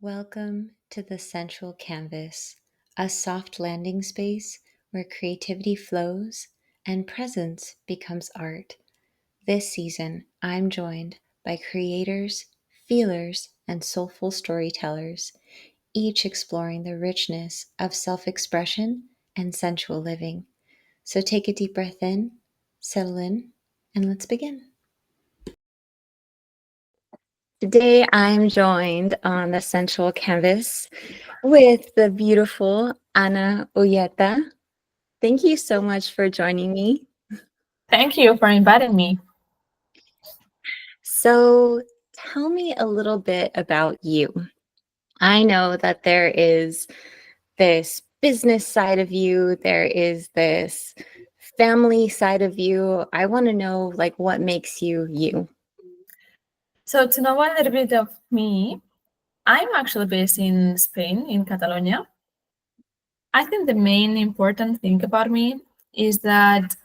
Welcome to the Sensual Canvas, a soft landing space where creativity flows and presence becomes art. This season, I'm joined by creators, feelers, and soulful storytellers, each exploring the richness of self expression and sensual living. So take a deep breath in, settle in, and let's begin. Today, I'm joined on the Sensual Canvas with the beautiful Olleta. Thank you so much for joining me. Thank you for inviting me. So, tell me a little bit about you. I know that there is this business side of you, there is this family side of you. I want to know, like, what makes you you. So to know a little bit of me, I'm actually based in Spain, in Catalonia. I think the main important thing about me is that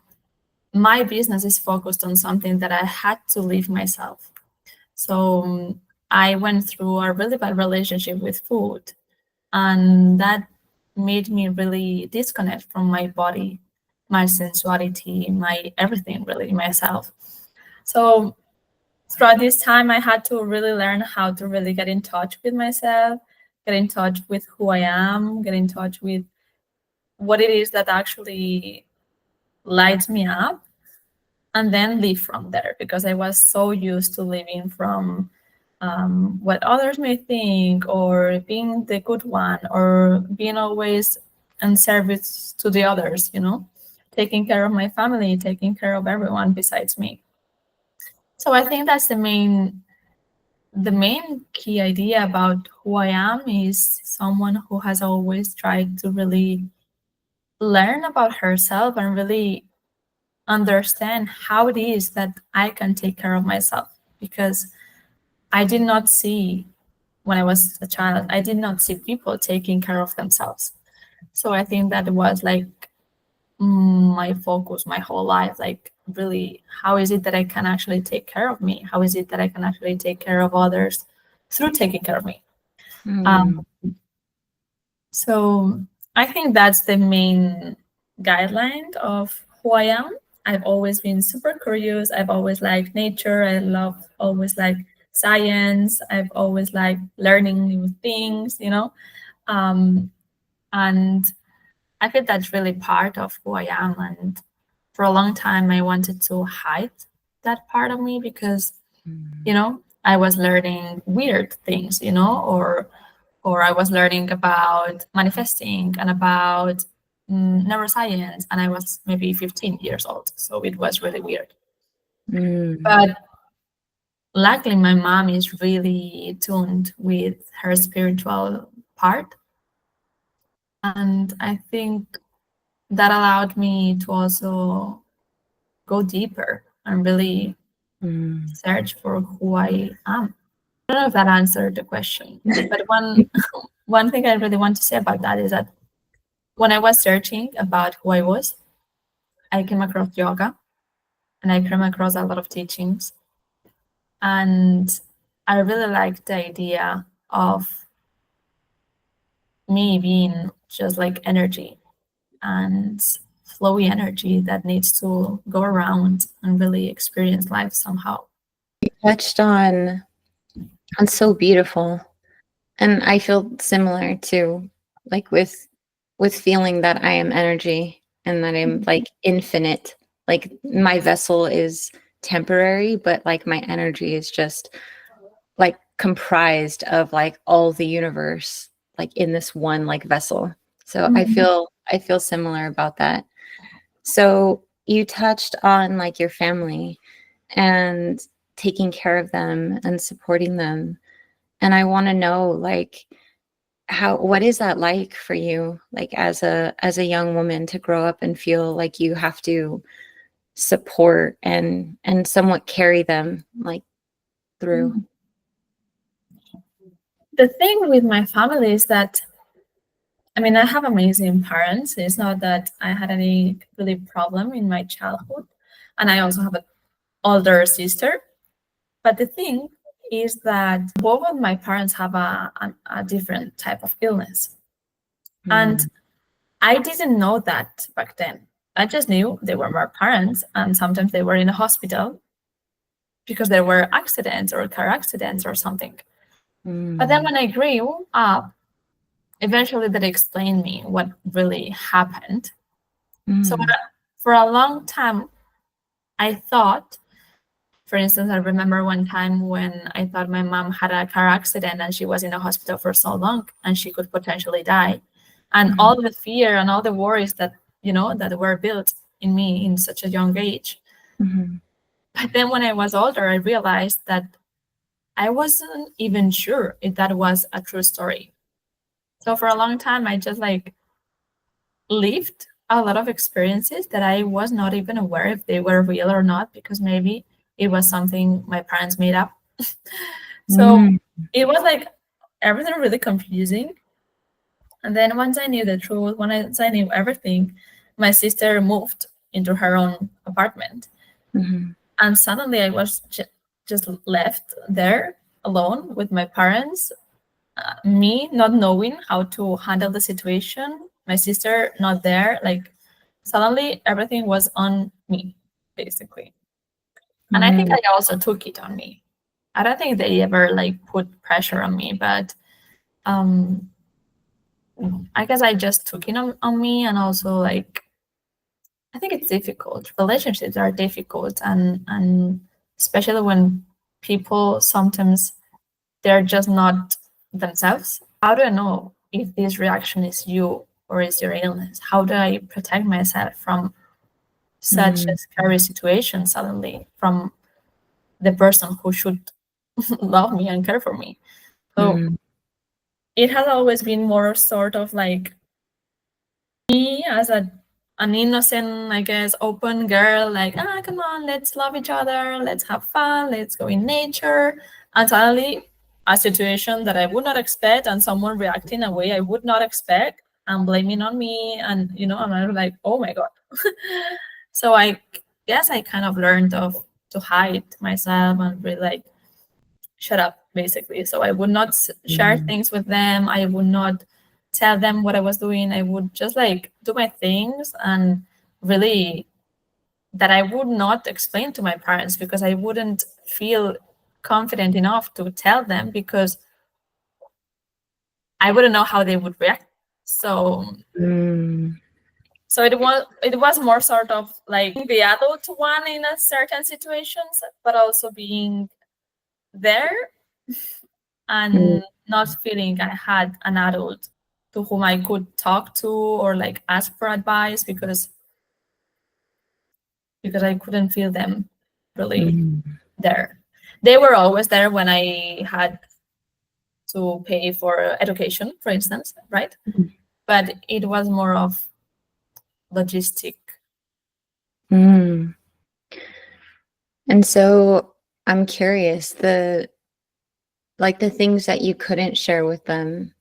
my business is focused on something that I had to live myself. So I went through a really bad relationship with food, and that made me really disconnect from my body, my sensuality, my everything, really, myself. So throughout this time, I had to really learn how to really get in touch with myself, get in touch with who I am, get in touch with what it is that actually lights me up, and then live from there, because I was so used to living from what others may think, or being the good one, or being always in service to the others, taking care of my family, taking care of everyone besides me. So I think that's the main key idea about who I am is someone who has always tried to really learn about herself and really understand how it is that I can take care of myself. Because I did not see, when I was a child, I did not see people taking care of themselves. So I think that was like my focus my whole life, like really, how is it that I can actually take care of me? How is it that I can actually take care of others through taking care of me? Mm. Um, so I think that's the main guideline of who I am. I've always been super curious. I've always liked nature. I love always like science. I've always liked learning new things. Um, and I think that's really part of who I am. And for a long time, I wanted to hide that part of me because, I was learning weird things, or I was learning about manifesting and about neuroscience, and I was maybe 15 years old. So it was really weird. Mm. But luckily, my mom is really tuned with her spiritual part. And I think that allowed me to also go deeper and really search for who I am. I don't know if that answered the question, but one thing I really want to say about that is that when I was searching about who I was, I came across yoga, and I came across a lot of teachings, and I really liked the idea of me being just like energy, and flowy energy that needs to go around and really experience life somehow. You touched on so beautiful. And I feel similar too, like with feeling that I am energy and that I'm like infinite. Like my vessel is temporary, but like my energy is just like comprised of like all the universe, like in this one like vessel. So I feel similar about that. So you touched on like your family and taking care of them and supporting them. And I want to know, like, what is that like for you, like as a young woman, to grow up and feel like you have to support and somewhat carry them like through. The thing with my family is that, I mean, I have amazing parents. It's not that I had any really problem in my childhood. And I also have an older sister. But the thing is that both of my parents have a different type of illness. And I didn't know that back then. I just knew they were my parents, and sometimes they were in a hospital because there were accidents or car accidents or something. But then when I grew up, eventually they explained me what really happened. So for a long time, I thought, for instance, I remember one time when I thought my mom had a car accident and she was in a hospital for so long and she could potentially die. And all the fear and all the worries that, that were built in me in such a young age. But then when I was older, I realized that I wasn't even sure if that was a true story. So for a long time, I just lived a lot of experiences that I was not even aware if they were real or not, because maybe it was something my parents made up. So it was everything really confusing. And then once I knew the truth, once I knew everything, my sister moved into her own apartment. And suddenly I was just left there alone with my parents, me not knowing how to handle the situation, my sister not there. Suddenly everything was on me, basically. And I think I also took it on me. I don't think they ever put pressure on me, but I guess I just took it on me. And also I think it's difficult. Relationships are difficult, and especially when people sometimes they're just not themselves. How do I know if this reaction is you or is your illness? How do I protect myself from such a scary situation suddenly from the person who should love me and care for me? So it has always been more sort of me as an innocent, I guess, open girl, come on, let's love each other, let's have fun, let's go in nature. And suddenly a situation that I would not expect and someone reacting a way I would not expect and blaming on me. And, and I'm like, oh my God. So I guess I kind of learned to hide myself and really shut up, basically. So I would not share things with them. I would not tell them what I was doing. I would just do my things, and really that I would not explain to my parents because I wouldn't feel confident enough to tell them, because I wouldn't know how they would react. So so it was more sort of the adult one in a certain situations, but also being there and not feeling I had an adult to whom I could talk to or ask for advice, because I couldn't feel them really there. They were always there when I had to pay for education, for instance, right? But it was more of logistic. And so I'm curious, the things that you couldn't share with them,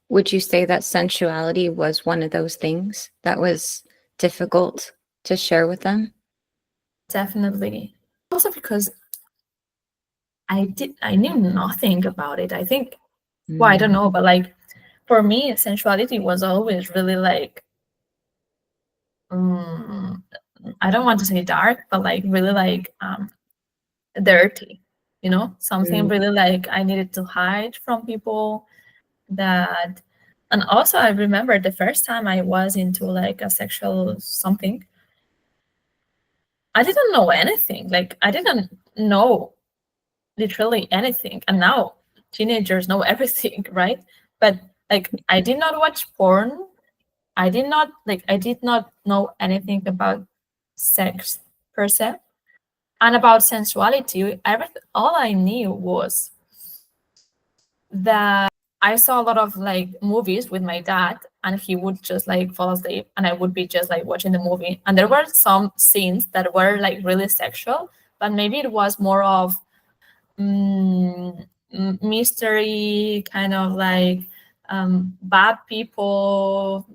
would you say that sensuality was one of those things that was difficult to share with them? Definitely. Also because I knew nothing about it. I think, well, I don't know, but for me, sensuality was always really I don't want to say dark, but really dirty, something really I needed to hide from people. That, and also I remember the first time I was into a sexual something, I didn't know anything. I didn't know literally anything, and now teenagers know everything, right? But I did not watch porn. I did not know anything about sex per se, and about sensuality. All I knew was that I saw a lot of movies with my dad, and he would just fall asleep, and I would be just watching the movie. And there were some scenes that were really sexual, but maybe it was more of mystery, kind of bad people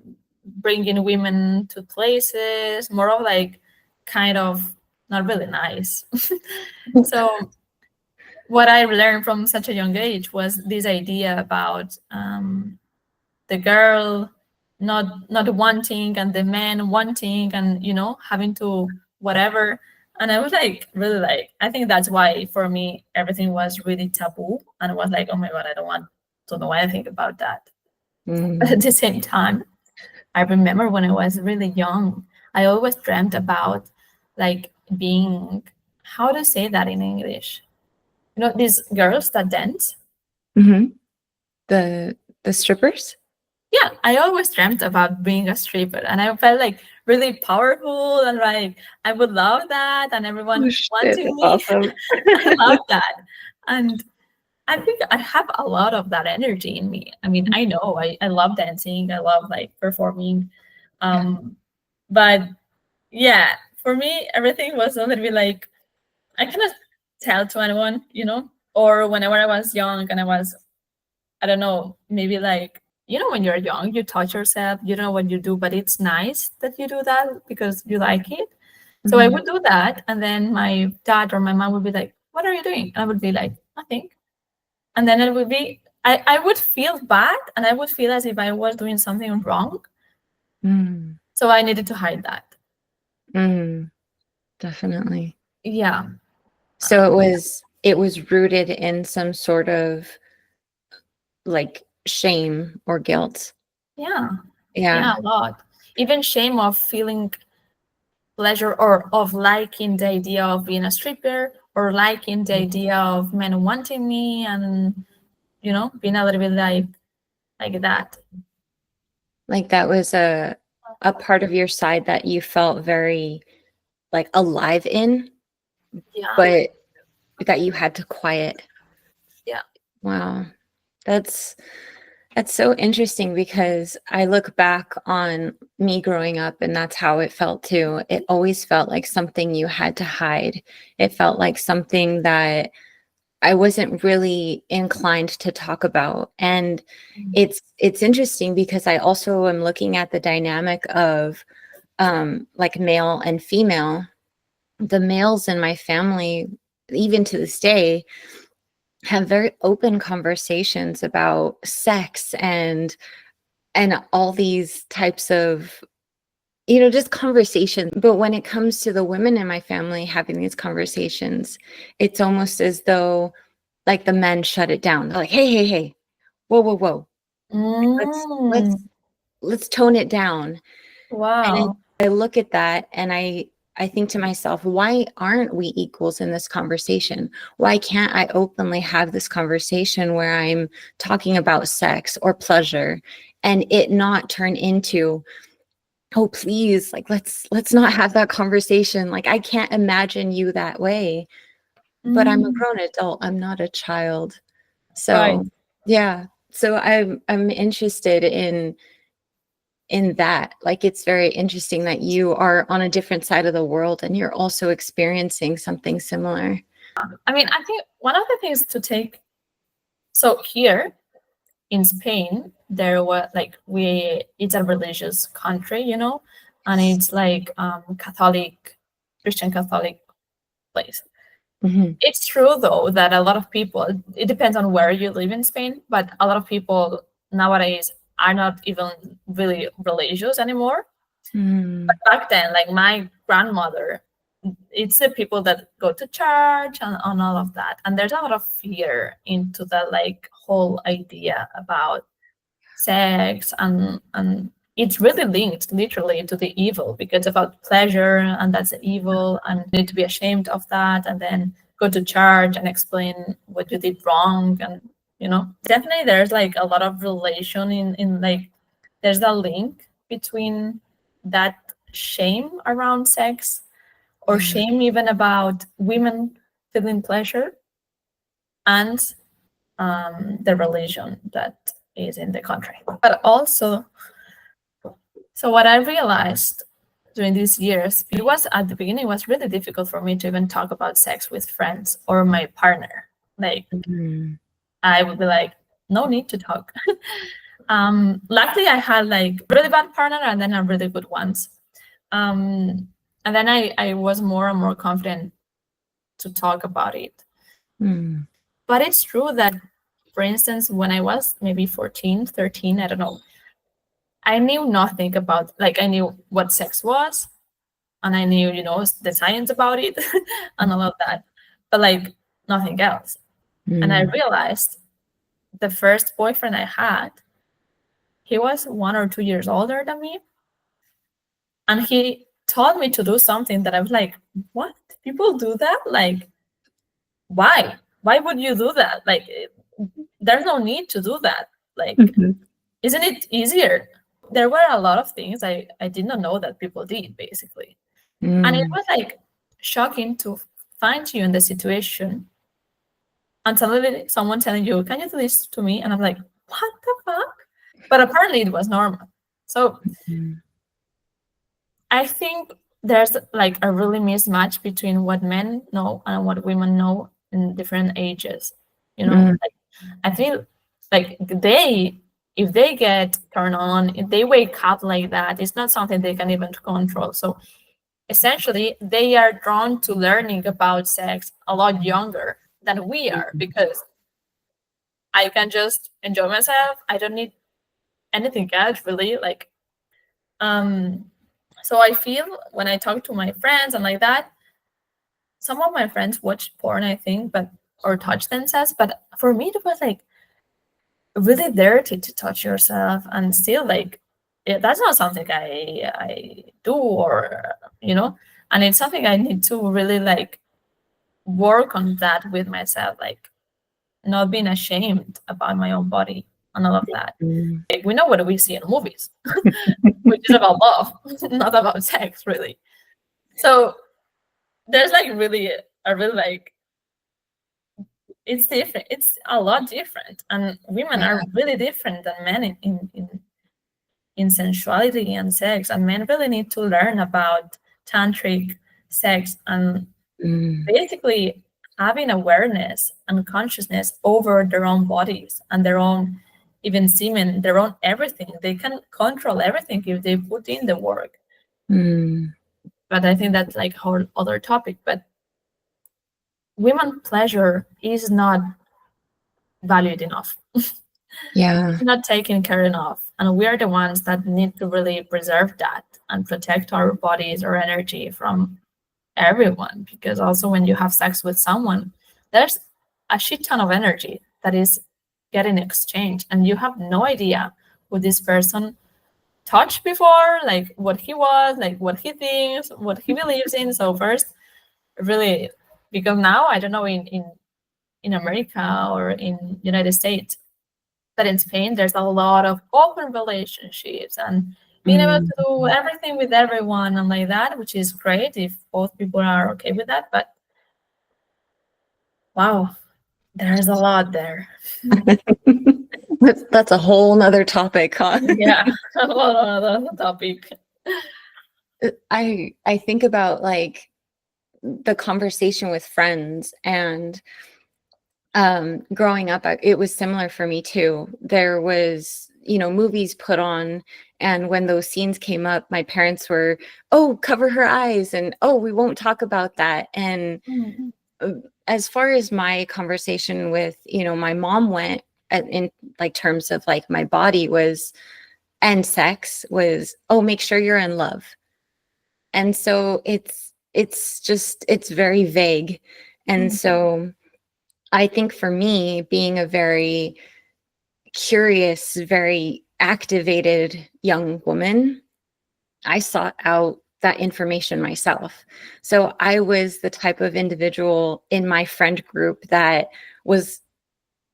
bringing women to places, more of kind of not really nice. So what I learned from such a young age was this idea about the girl not wanting and the man wanting, and having to whatever. And I was like, really, like, I think that's why for me everything was really taboo, and I was like, oh my god, I don't want to know anything about that. But at the same time, I remember when I was really young, I always dreamt about like being, how to say that in English, these girls that dance. Hmm. The strippers. Yeah, I always dreamt about being a stripper, and I felt like really powerful, and like I would love that, and Oh everyone shit, wanting that's me. awesome. I love that. And I think I have a lot of that energy in me. I mean, I know I love dancing, I love like performing. Yeah. But yeah, for me, everything was a little bit like, I cannot tell to anyone, or whenever I was young and I was, I don't know, maybe like, when you're young, you touch yourself, you don't know what you do, but it's nice that you do that because you like it. So I Mhm. would do that. And then my dad or my mom would be like, what are you doing? And I would be like, nothing. And then it would be, I would feel bad, and I would feel as if I was doing something wrong. Mm. So I needed to hide that. Mm. Definitely. Yeah. So it was rooted in some sort of like shame or guilt. Yeah. Yeah, Yeah. a lot. Even shame of feeling pleasure, or of liking the idea of being a stripper, or liking the idea of men wanting me, and being a little bit like that. Like that was a part of your side that you felt very like alive in, Yeah. but that you had to quiet. Yeah. Wow. That's that's so interesting because I look back on me growing up and that's how it felt too. It always felt like something you had to hide. It felt like something that I wasn't really inclined to talk about. And it's interesting because I also am looking at the dynamic of like male and female. The males in my family, even to this day, have very open conversations about sex and all these types of just conversation. But when it comes to the women in my family having these conversations, it's almost as though like the men shut it down. They're like, hey, whoa, whoa, whoa. Let's Mm, let's let's tone it down. And wow. I look at that and I think to myself, why aren't we equals in this conversation? Why can't I openly have this conversation where I'm talking about sex or pleasure and it not turn into, oh please, like let's not have that conversation. Like I can't imagine you that way, but I'm a Mm, grown adult. I'm not a child. right. So, yeah. So I'm interested in that. Like it's very interesting that you are on a different side of the world and you're also experiencing something similar. I mean, I think one of the things to take, so here in Spain, there was like, it's a religious country, and it's like Catholic, Christian Catholic place. Mhm. It's true though that a lot of people, it depends on where you live in Spain, but a lot of people nowadays are not even really religious anymore. Mm. Back then, like my grandmother, it's the people that go to church and all of that. And there's a lot of fear into the like whole idea about sex, and it's really linked literally to the evil, because about pleasure, and that's evil, and you need to be ashamed of that, and then go to church and explain what you did wrong. And definitely there's like a lot of relation in like, there's a link between that shame around sex, or Yeah. shame even about women feeling pleasure, and the religion that is in the country. But also, so what I realized during these years, it was at the beginning, it was really difficult for me to even talk about sex with friends or my partner. Like Mhm. I would be like, no need to talk. Luckily, I had like really bad partner and then a really good ones. And then I was more and more confident to talk about it. Mm. But it's true that, for instance, when I was maybe 14, 13, I don't know, I knew nothing about, like, I knew what sex was, and I knew, the science about it and all of that, but like nothing else. And I realized the first boyfriend I had, he was 1 or 2 years older than me. And he told me to do something that I was like, what? People do that? Like, why? Why would you do that? Like, there's no need to do that. Like, isn't it easier? There were a lot of things I did not know that people did, basically. And it was like shocking to find you in the situation and suddenly someone telling you, can you do this to me? And I'm like, what the fuck? But apparently it was normal. So I think there's like a really mismatch between what men know and what women know in different ages. Like, I feel like if they get turned on, if they wake up like that, it's not something they can even control. So essentially, they are drawn to learning about sex a lot younger than we are, because I can just enjoy myself. I don't need anything else, really. Like, so I feel when I talk to my friends and like that, some of my friends watch porn, I think, or touch themselves. But for me, it was like really dirty to touch yourself, and still like, that's not something I do, or and it's something I need to really like work on that with myself, like not being ashamed about my own body and all of that. Like, we know what we see in movies, which is about love, not about sex, really. So there's like really a really like, it's different. It's a lot different, and women are really different than men in sensuality and sex. And men really need to learn about tantric sex and basically having awareness and consciousness over their own bodies and their own even semen, their own everything. They can control everything if they put in the work. But I think that's like a whole other topic. But women pleasure is not valued enough. Yeah. It's not taken care enough. And we are the ones that need to really preserve that and protect our bodies or energy from everyone. Because also when you have sex with someone, there's a shit ton of energy that is getting exchanged, and you have no idea who this person touched before, like what he was, like what he thinks, what he believes in. So first, really, because now I don't know in America or in United States, but in Spain there's a lot of open relationships and being able to do everything with everyone and like that, which is great if both people are okay with that. But wow, there's a lot there. That's a whole nother topic, huh? Yeah, a lot of other topic. I think about like the conversation with friends, and growing up, it was similar for me too. There was, movies put on, and when those scenes came up, my parents were, oh, cover her eyes, and oh, we won't talk about that. And as far as my conversation with, my mom went, in like terms of like my body was, and sex was, oh, make sure you're in love. And so it's very vague. And so I think for me, being a very curious, very activated young woman, I sought out that information myself. So I was the type of individual in my friend group that was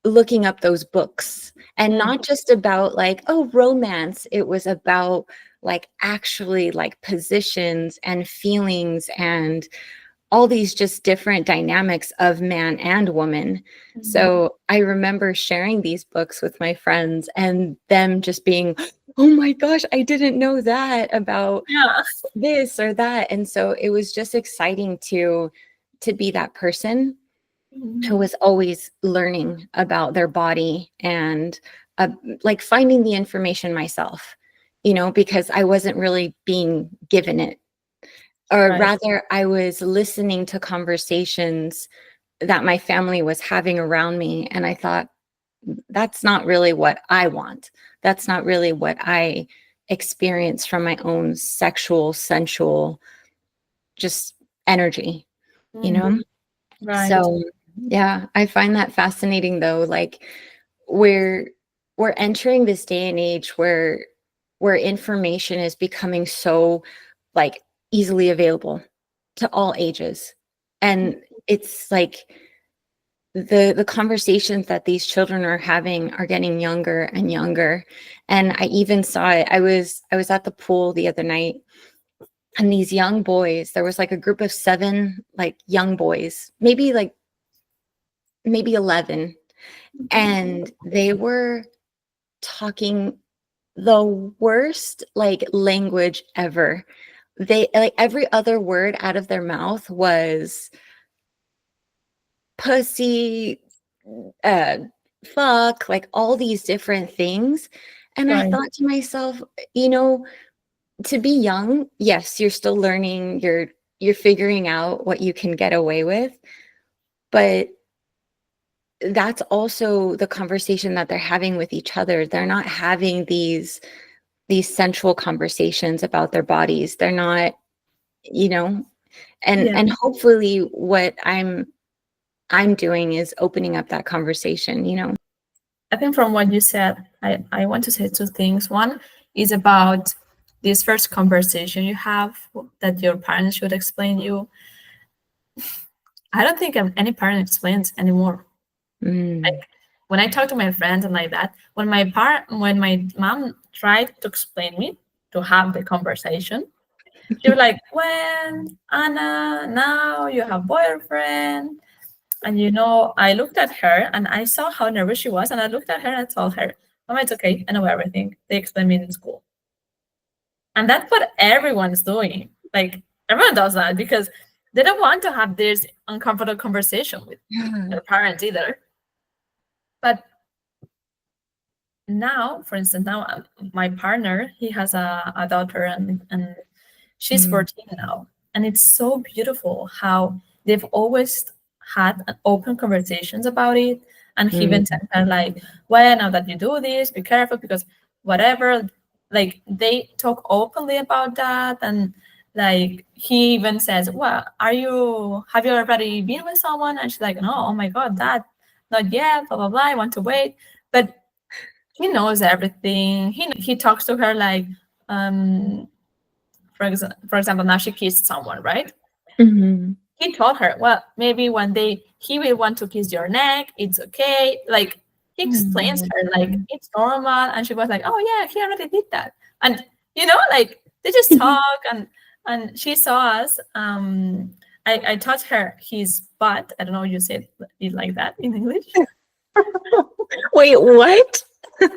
looking up those books, and not just about like, oh, romance. It was about like actually like positions and feelings and all these just different dynamics of man and woman. So I remember sharing these books with my friends and them just being, oh my gosh, I didn't know that about this or that. And so it was just exciting to be that person who was always learning about their body and like finding the information myself, because I wasn't really being given it. Or rather, I was listening to conversations that my family was having around me. And I thought, that's not really what I want. That's not really what I experience from my own sexual, sensual, just energy, you know? Right. So yeah, I find that fascinating though. Like we're we're entering this day and age where information is becoming so like easily available to all ages. And it's like the conversations that these children are having are getting younger and younger. And I even saw it. I was at the pool the other night, and these young boys, there was like a group of 7 like young boys, maybe 11, and they were talking the worst like language ever. They like every other word out of their mouth was pussy, uh, fuck, like all these different things. And I Right. thought to myself, you know, to be young, yes, you're still learning, you're figuring out what you can get away with, but that's also the conversation that they're having with each other. They're not having these sensual conversations about their bodies. They're not, you know, and Yeah. and hopefully what I'm doing is opening up that conversation, you know. I think from what you said, I want to say two things. One is about this first conversation you have that your parents should explain you. I don't think any parent explains anymore. Mm. Like when I talk to my friends and like that, when my mom tried to explain me to have the conversation, she was like, "When Anna, now you have boyfriend." And I looked at her and I saw how nervous she was, and I looked at her and I told her, "Mama, it's okay. I know everything. They explained me in school." And that's what everyone's doing. Like everyone does that because they don't want to have this uncomfortable conversation with Yeah. their parents either. But now, for instance, now my partner, he has a daughter, and she's Mm. 14 now. And it's so beautiful how they've always had open conversations about it. And he even Mm. said her like, well, now that you do this, be careful because whatever, like they talk openly about that. And like he even says, well, have you already been with someone? And she's like, no, oh my God, that not yet, blah, blah, blah. I want to wait. But he knows everything. He talks to her like, um, for example, now she kissed someone, right? Mhm. He told her, well, maybe one day he will want to kiss your neck. It's okay. Like he explains Mm. her like it's normal, and she was like, oh yeah, he already did that. And like they just talk, and she saw us. I touched her his butt. I don't know you said it like that in English. Wait, what?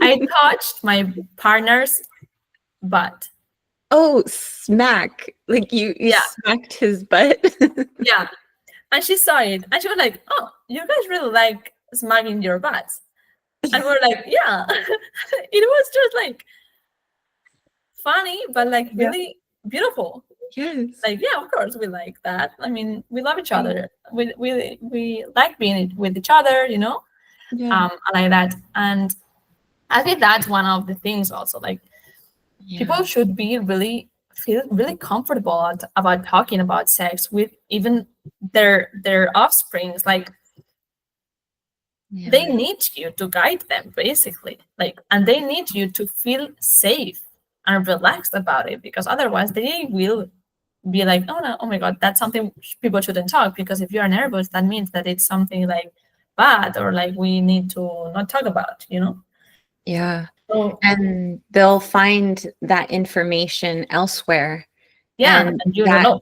I touched my partner's butt. Oh, smack. Like you Yeah, smacked his butt? yeah. And she saw it, and she was like, "Oh, you guys really like smacking your butts." And we're like, "Yeah." It was just like funny, but like Yeah. really beautiful. Yes. Like, yeah, of course we like that. I mean, we love each Right. other. We like being with each other, Yeah. I like that. And I think that's one of the things also. Like Yeah. people should be feel really comfortable about talking about sex with even their offsprings. Like they Yeah. need you to guide them basically, like, and they need you to feel safe and relaxed about it, because otherwise they will be like, oh no, oh my God, that's something people shouldn't talk, because if you are nervous, that means that it's something like bad, or like we need to not talk about. Yeah. So And they'll find that information elsewhere, yeah, and and you don't that know.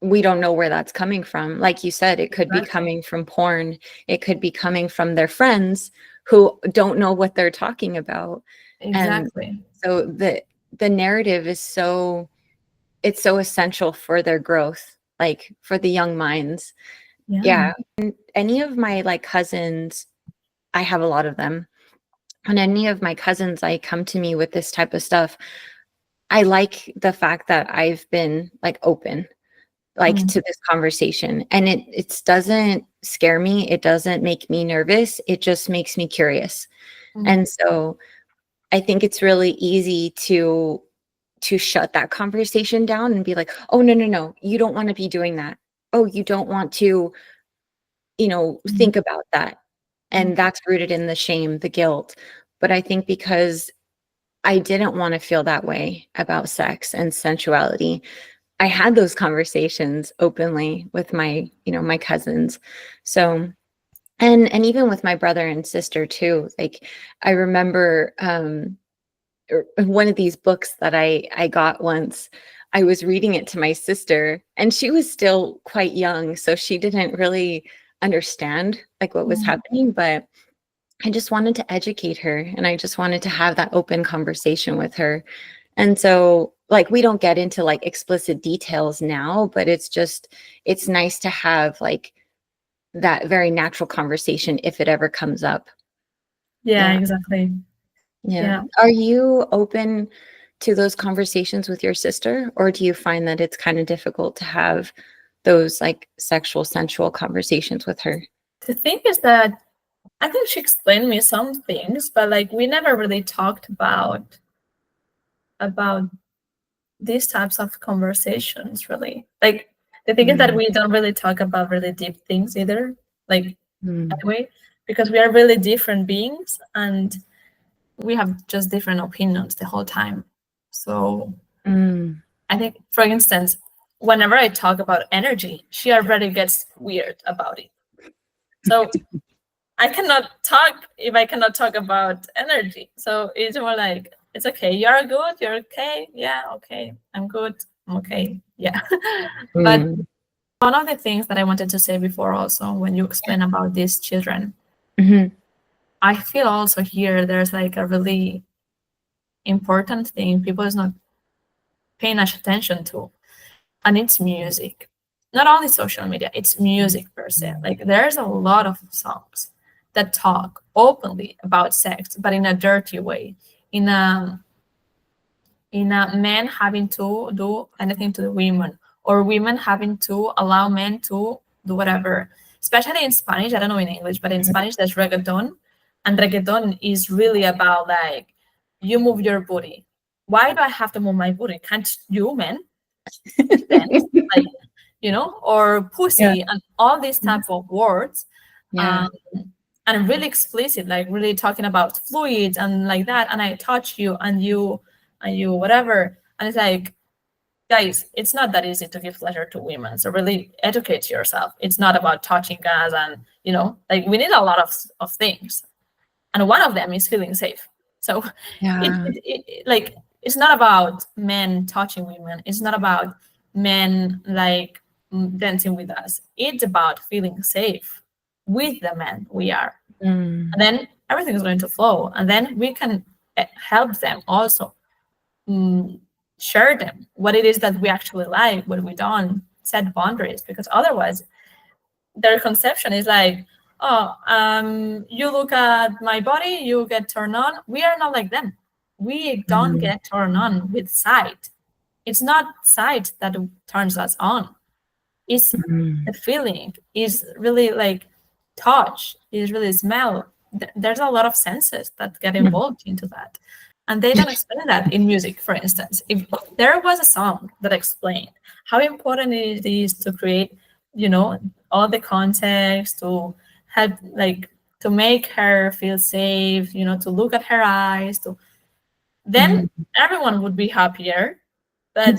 we don't know where that's coming from. Like you said, it could be Exactly. coming from porn. It could be coming from their friends who don't know what they're talking about. And Exactly. so the narrative is it's so essential for their growth, like for the young minds. Yeah. Yeah. Any of my like cousins, I have a lot of them. And any of my cousins like come to me with this type of stuff, I like the fact that I've been like open. like Mm. to this conversation. And it doesn't scare me. It doesn't make me nervous. It just makes me curious. Mm. And so I think it's really easy to shut that conversation down and be like, oh, no, no, no, you don't want to be doing that. Oh, you don't want to, Mm. think about that. Mm. And that's rooted in the shame, the guilt. But I think because I didn't want to feel that way about sex and sensuality, I had those conversations openly with my cousins. So, and even with my brother and sister too. Like I remember one of these books that I got once. I was reading it to my sister, and she was still quite young, so she didn't really understand like what was Mm. happening, but I just wanted to educate her, and I just wanted to have that open conversation with her. And so like we don't get into like explicit details now, but it's nice to have like that very natural conversation if it ever comes up. Yeah, Yeah. exactly. Yeah. Yeah. Are you open to those conversations with your sister, or do you find that it's kind of difficult to have those like sexual, sensual conversations with her? The thing is that I think she explained me some things, but like we never really talked about these types of conversations really. Like the thing is that Mm, we don't really talk about really deep things either. Like mm, anyway, because we are really different beings and we have just different opinions the whole time. So mm. I think, for instance, whenever I talk about energy, she already gets weird about it. So I cannot talk if I cannot talk about energy. So it's more like, it's okay. You're good. You're okay. Yeah. Okay. I'm good. I'm okay. Yeah. But Mm. one of the things that I wanted to say before also, when you explain about these children, Mhm. I feel also here there's like a really important thing people is not paying much attention to, and it's music. Not only social media, it's music per se. Like there's a lot of songs that talk openly about sex, but in a dirty way, in a men having to do anything to the women, or women having to allow men to do whatever. Especially in Spanish, I don't know in English, but in Spanish there's reggaeton, and reggaeton is really about like you move your booty. Why do I have to move my booty? Can't you, men? Dance, like or Yeah. pussy and all these type of words, Yeah. um, and really explicit, like really talking about fluids and like that. And I touch you and you whatever, and it's like, guys, it's not that easy to give pleasure to women. So really educate yourself. It's not about touching us, and like we need a lot of things, and one of them is feeling safe. So Yeah. like it's not about men touching women. It's not about men like dancing with us. It's about feeling safe with the men we are, Mm. and then everything is going to flow, and then we can help them also, mm, share them what it is that we actually like, what we don't, set boundaries, because otherwise their conception is like, oh, you look at my body, you get turned on. We are not like them. We don't Mm. get turned on with sight. It's not sight that turns us on. It's Mm. the feeling. Is really like touch. Is really smell. There's a lot of senses that get Mm. involved into that, and they don't explain that in music. For instance, if there was a song that explained how important it is to create, all the context, to help, like, to make her feel safe, to look at her eyes, then Mm. everyone would be happier. But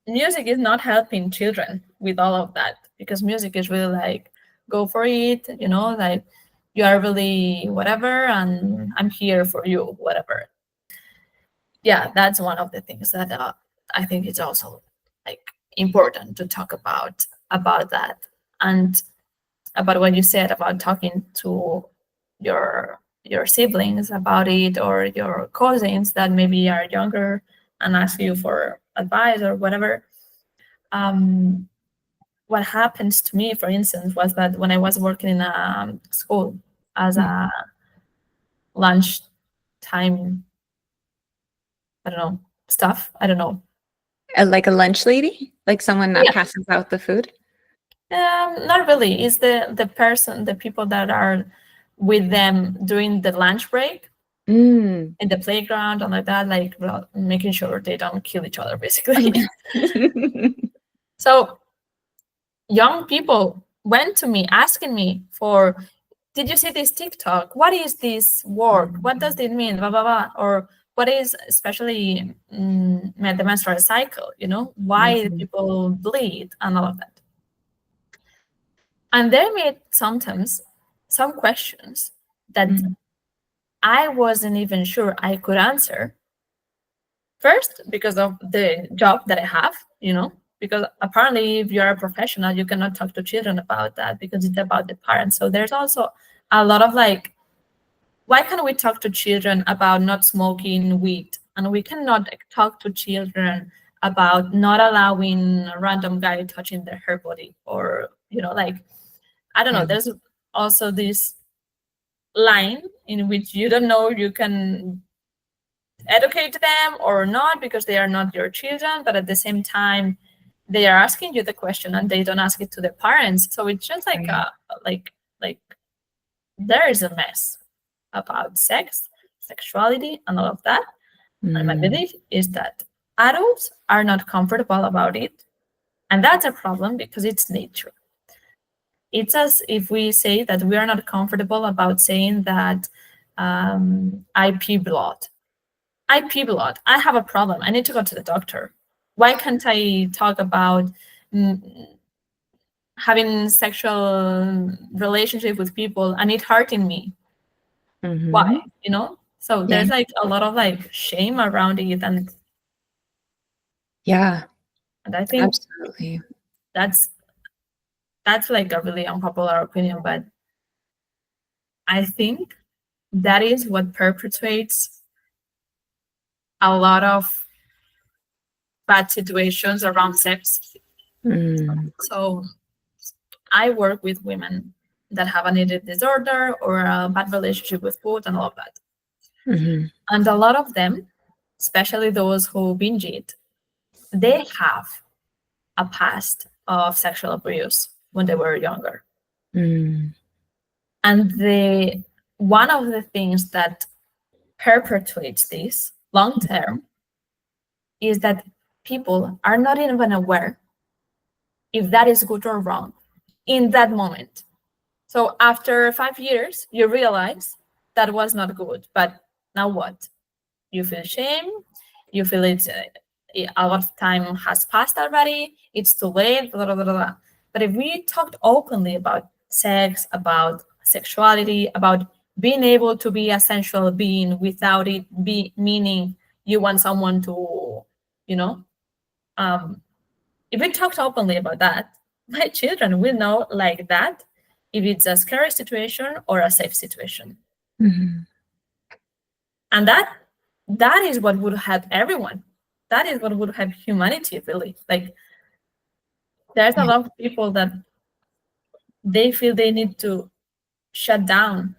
music is not helping children with all of that, because music is really like, go for it, like, you are really whatever, and I'm here for you, whatever. Yeah, that's one of the things that I think it's also like important to talk about that, and about what you said about talking to your siblings about it, or your cousins that maybe are younger and ask you for advice or whatever. um, what happens to me, for instance, was that when I was working in a school as a lunch time, I don't know, stuff, I don't know. Like a lunch lady? Like someone that Yeah. passes out the food? Not really. It's the people that are with them during the lunch break Mm. in the playground and like that, like making sure they don't kill each other, basically. So young people went to me asking me for, did you see this TikTok? What is this word? What does it mean? Blah, blah, blah. Or what is, especially the menstrual cycle, why Mhm. people bleed and all of that. And they made sometimes some questions that Mhm. I wasn't even sure I could answer. First, because of the job that I have, because apparently if you're a professional, you cannot talk to children about that because it's about the parents. So there's also a lot of like, why can't we talk to children about not smoking weed? And we cannot talk to children about not allowing a random guy touching their hair body, or, like, I don't know, Yeah. there's also this line in which you don't know you can educate them or not because they are not your children, but at the same time they are asking you the question and they don't ask it to the parents. So it's just like Right. like there is a mess about sex, sexuality, and all of that. And my Mm. belief is that adults are not comfortable about it, and that's a problem because it's nature. It's as if we say that we are not comfortable about saying that I pee blood. I pee blood. I have a problem. I need to go to the doctor. Why can't I talk about mm, having sexual relationship with people and it hurting me? Why? Mhm. So Yeah. there's like a lot of like shame around it, Yeah. and I think Absolutely. that's like a really unpopular opinion, but I think that is what perpetuates a lot of bad situations around sex. Mm. So I work with women that have an eating disorder or a bad relationship with food and all of that. Mhm. And a lot of them, especially those who binge eat, they have a past of sexual abuse when they were younger. Mm. And one of the things that perpetuates this long term is that people are not even aware if that is good or wrong in that moment. So after 5 years, you realize that was not good. But now what? You feel shame. You feel a lot of time has passed already. It's too late. Blah, blah, blah, blah. But if we talked openly about sex, about sexuality, about being able to be a sensual being without it be meaning you want someone to, you know, um, if we talked openly about that, my children will know like that if it's a scary situation or a safe situation. Mhm. And that is what would help everyone. That is what would help humanity, really. Like, there's a Yeah. lot of people that they feel they need to shut down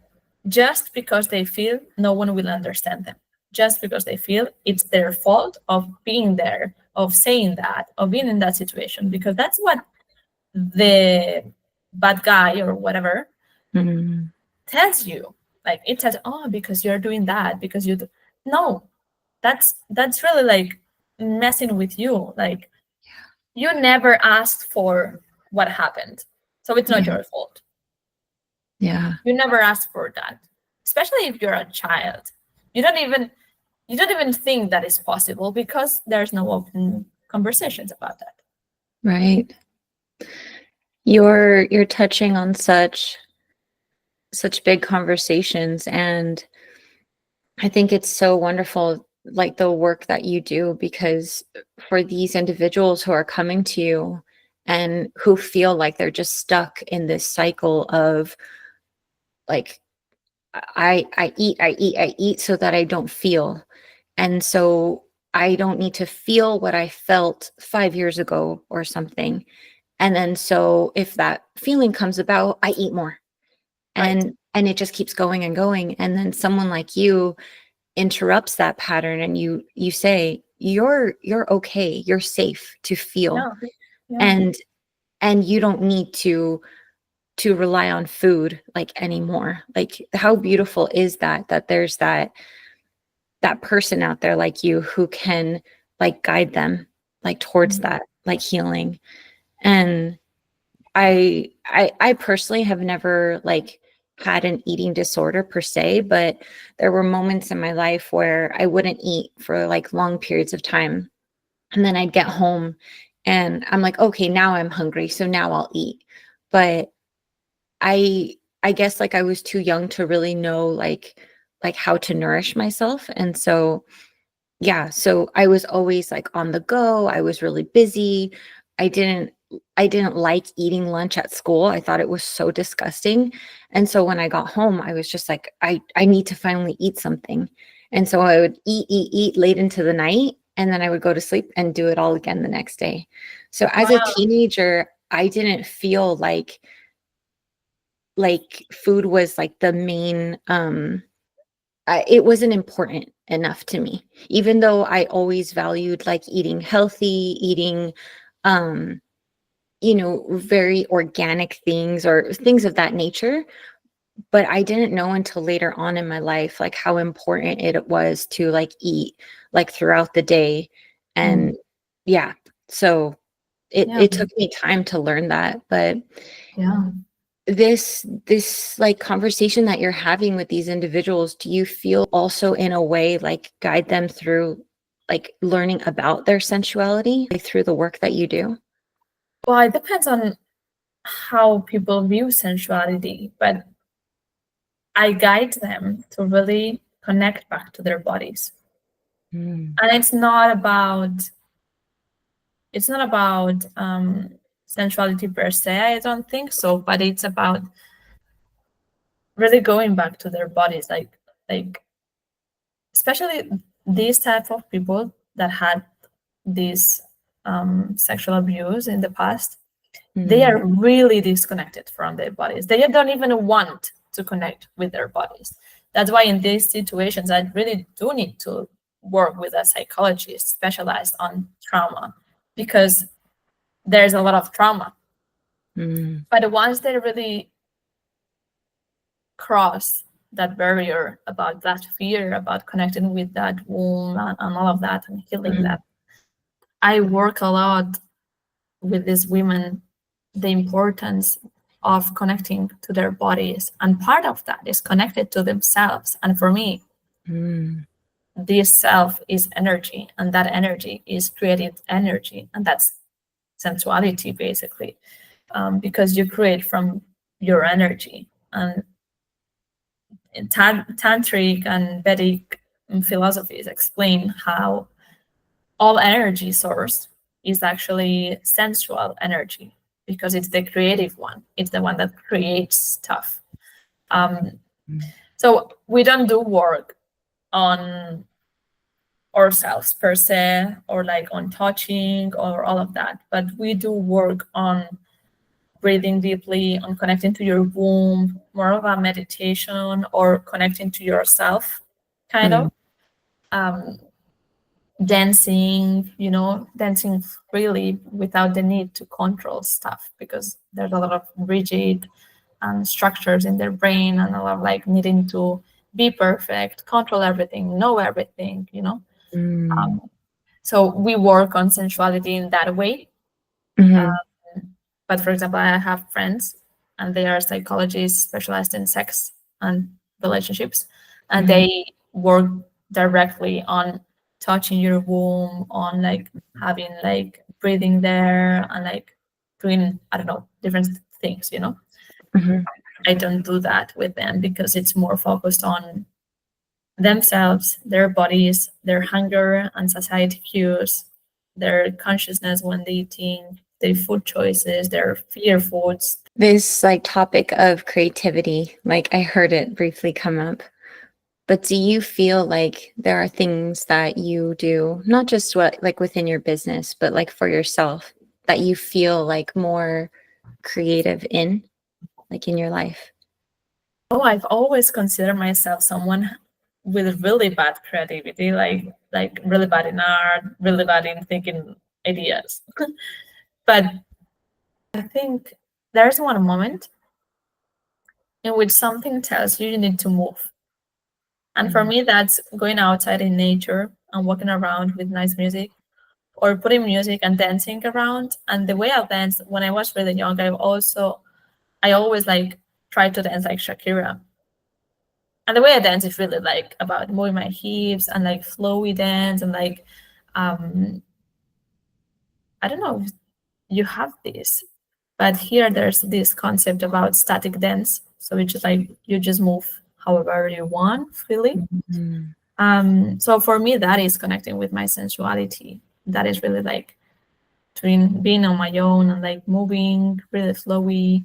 just because they feel no one will understand them, just because they feel it's their fault of being there, of saying that, of being in that situation, because that's what the bad guy or whatever Mhm. tells you. Like, it says, oh, because you're doing that, because you do. No, that's really like messing with you. Like, you never asked for what happened, so it's not Yeah. your fault. Yeah. You never asked for that, especially if you're a child. You don't even think that is possible because there's no open conversations about that. Right. You're touching on such big conversations, and I think it's so wonderful, like the work that you do, because for these individuals who are coming to you and who feel like they're just stuck in this cycle of like, I eat so that I don't feel. And so I don't need to feel what I felt 5 years ago or something. And then so if that feeling comes about, I eat more. Right. And it just keeps going and going. And then someone like you interrupts that pattern, and you say, you're okay, you're safe to feel. Yeah. Yeah. And you don't need to rely on food like anymore. Like, how beautiful is that there's that person out there like you who can like guide them like towards that like healing. And I personally have never like had an eating disorder per se, but there were moments in my life where I wouldn't eat for like long periods of time. And then I'd get home and I'm like, okay, now I'm hungry, so now I'll eat. But I guess like I was too young to really know like how to nourish myself. And so yeah, so I was always like on the go. I was really busy. I didn't I didn't like eating lunch at school. I thought it was so disgusting. And so when I got home, I was just like, I need to finally eat something. And so I would eat late into the night, and then I would go to sleep and do it all again the next day. So as a Wow. teenager, I didn't feel like food was like the main it wasn't important enough to me, even though I always valued like eating healthy, eating um very organic things or things of that nature. But I didn't know until later on in my life like how important it was to like eat like throughout the day. And yeah, so Yeah. it took me time to learn that. But Yeah. this like conversation that you're having with these individuals, do you feel also in a way like guide them through like learning about their sensuality like, through the work that you do? Well, it depends on how people view sensuality, but I guide them to really connect back to their bodies. Mm, And it's not about sensuality per se, I don't think so, but it's about really going back to their bodies, like especially these type of people that had this sexual abuse in the past. They mm, are really disconnected from their bodies. They don't even want to connect with their bodies. That's why in these situations, I really do need to work with a psychologist specialized on trauma, because there's a lot of trauma. mm, But once they really cross that barrier about that fear, about connecting with that womb and all of that and healing mm, that, I work a lot with these women, the importance of connecting to their bodies. And part of that is connected to themselves. And for me, mm, this self is energy, and that energy is created energy. And that's sensuality, basically, because you create from your energy. And tantric and Vedic philosophies explain how all energy source is actually sensual energy, because it's the creative one. It's the one that creates stuff. Um, mm, so we don't do work on ourselves per se, or like on touching or all of that, but we do work on breathing deeply, on connecting to your womb, more of a meditation, or connecting to yourself, kind mm, of. Um, dancing, dancing freely without the need to control stuff, because there's a lot of rigid structures in their brain, and a lot of like needing to be perfect, control everything, know everything. mm, Um, so we work on sensuality in that way. mhm, But for example, I have friends and they are psychologists specialized in sex and relationships, and mhm, they work directly on touching your womb, on like having like breathing there and like doing, I don't know, different things. mhm, I don't do that with them because it's more focused on themselves, their bodies, their hunger and satiety cues, their consciousness when they eating, their food choices, their fear foods. this like topic of creativity, like I heard it briefly come up. But do you feel like there are things that you do, not just what like within your business, but like for yourself, that you feel like more creative in, like in your life? Oh, I've always considered myself someone with really bad creativity, like really bad in art, really bad in thinking ideas. But I think there's one moment in which something tells you need to move. And for me, that's going outside in nature and walking around with nice music, or putting music and dancing around. And the way I dance when I was really young, I always like try to dance like Shakira. And the way I dance is really like about moving my hips and like flowy dance and like I don't know if you have this, but here there's this concept about static dance. So it's just like you just move however you want freely. So for me, that is connecting with my sensuality. That is really like being on my own and like moving really flowy,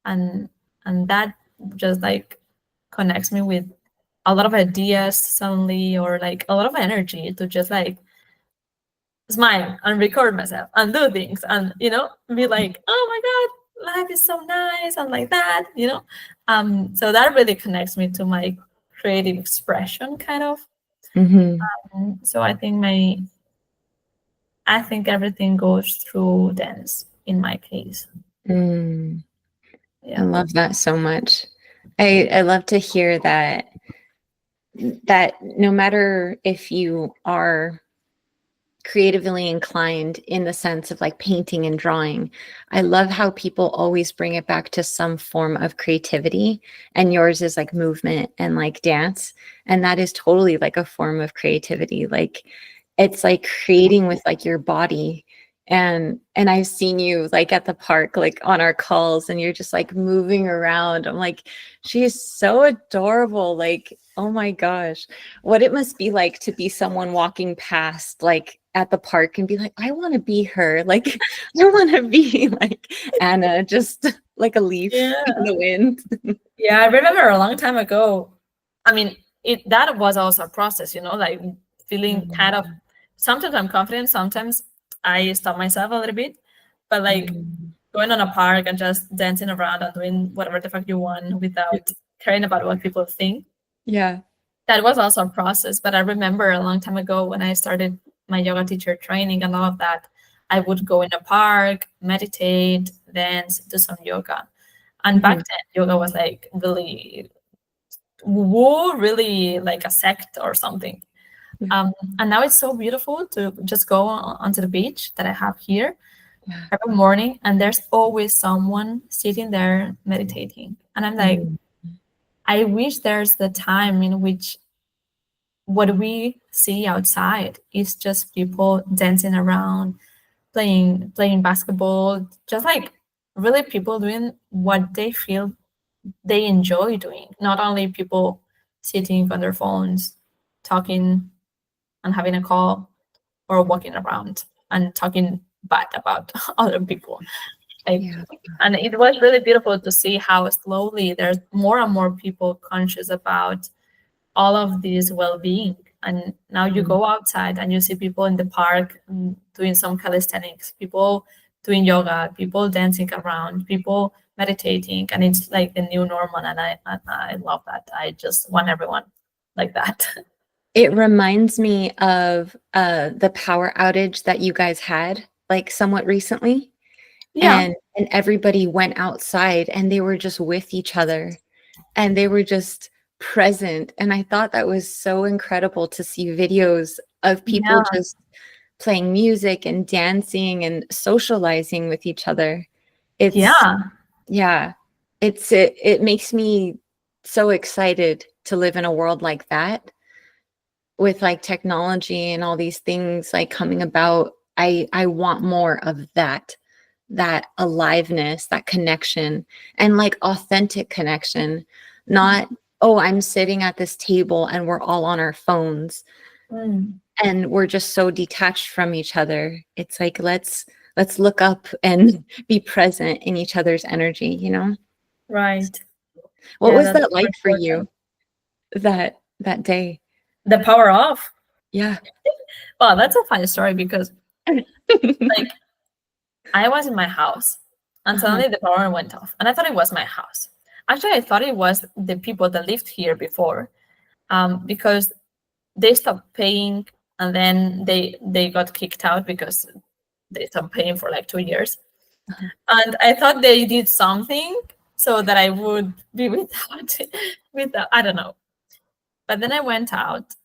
and that just like connects me with a lot of ideas suddenly, or like a lot of energy to just like smile and record myself and do things and be like, oh my god, life is so nice and like that. So that really connects me to my creative expression kind of. So I think everything goes through dance in my case. I Yeah. love that so much. I love to hear that no matter if you are creatively inclined in the sense of like painting and drawing, I love how people always bring it back to some form of creativity, and yours is like movement and like dance, and that is totally like a form of creativity. Like it's like creating with like your body. And I've seen you like at the park, like on our calls, and you're just like moving around. I'm like, she is so adorable. Like, oh my gosh, what it must be like to be someone walking past like at the park and be like, I want to be her. Like, I want to be like Anna, just like a leaf Yeah. in the wind. Yeah, I remember a long time ago. I mean, that was also a process, like feeling kind of. Sometimes I'm confident, sometimes I stop myself a little bit, but like going on a park and just dancing around and doing whatever the fuck you want without caring about what people think. Yeah. That was also a process. But I remember a long time ago when I started my yoga teacher training and all of that, I would go in a park, meditate, dance, do some yoga. And back then, yoga was like really woo, really like a sect or something. And now it's so beautiful to just go onto the beach that I have here every morning, and there's always someone sitting there meditating. And I'm like, I wish there's the time in which what we see outside is just people dancing around, playing basketball, just like really people doing what they feel they enjoy doing, not only people sitting on their phones talking and having a call, or walking around and talking bad about other people. Like, and it was really beautiful to see how slowly there's more and more people conscious about all of this well-being. And now you go outside and you see people in the park doing some calisthenics, people doing yoga, people dancing around, people meditating, and it's like the new normal. And I love that. I just want everyone like that. It reminds me of the power outage that you guys had like somewhat recently. Yeah. And everybody went outside and they were just with each other and they were just present. And I thought that was so incredible to see videos of people just playing music and dancing and socializing with each other. It makes me so excited to live in a world like that, with like technology and all these things like coming about. I want more of that aliveness, that connection, and like authentic connection, not, oh, I'm sitting at this table and we're all on our phones and we're just so detached from each other. It's like, let's look up and be present in each other's energy, Right. What was that like for you, that day? The power off. Yeah. Well, that's a funny story because like I was in my house and suddenly the power went off, and I thought it was my house. Actually, I thought it was the people that lived here before. because they stopped paying, and then they got kicked out because they stopped paying for like 2 years. And I thought they did something so that I would be without, I don't know. But then I went out,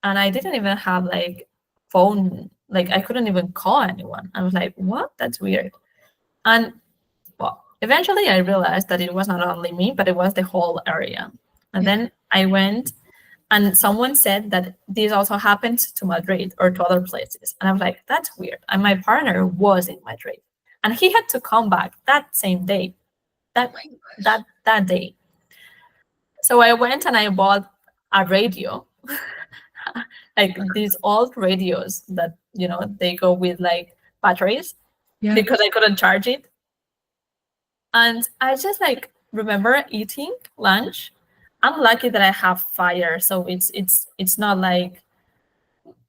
and I didn't even have like phone, like I couldn't even call anyone. I was like, what? That's weird. And well, eventually I realized that it was not only me, but it was the whole area. And then I went, and someone said that this also happened to Madrid or to other places. And I was like, that's weird. And my partner was in Madrid, and he had to come back that same day, that day. So I went and I bought a radio, like these old radios that, they go with like batteries, because I couldn't charge it. And I just like remember eating lunch. I'm lucky that I have fire, so it's not like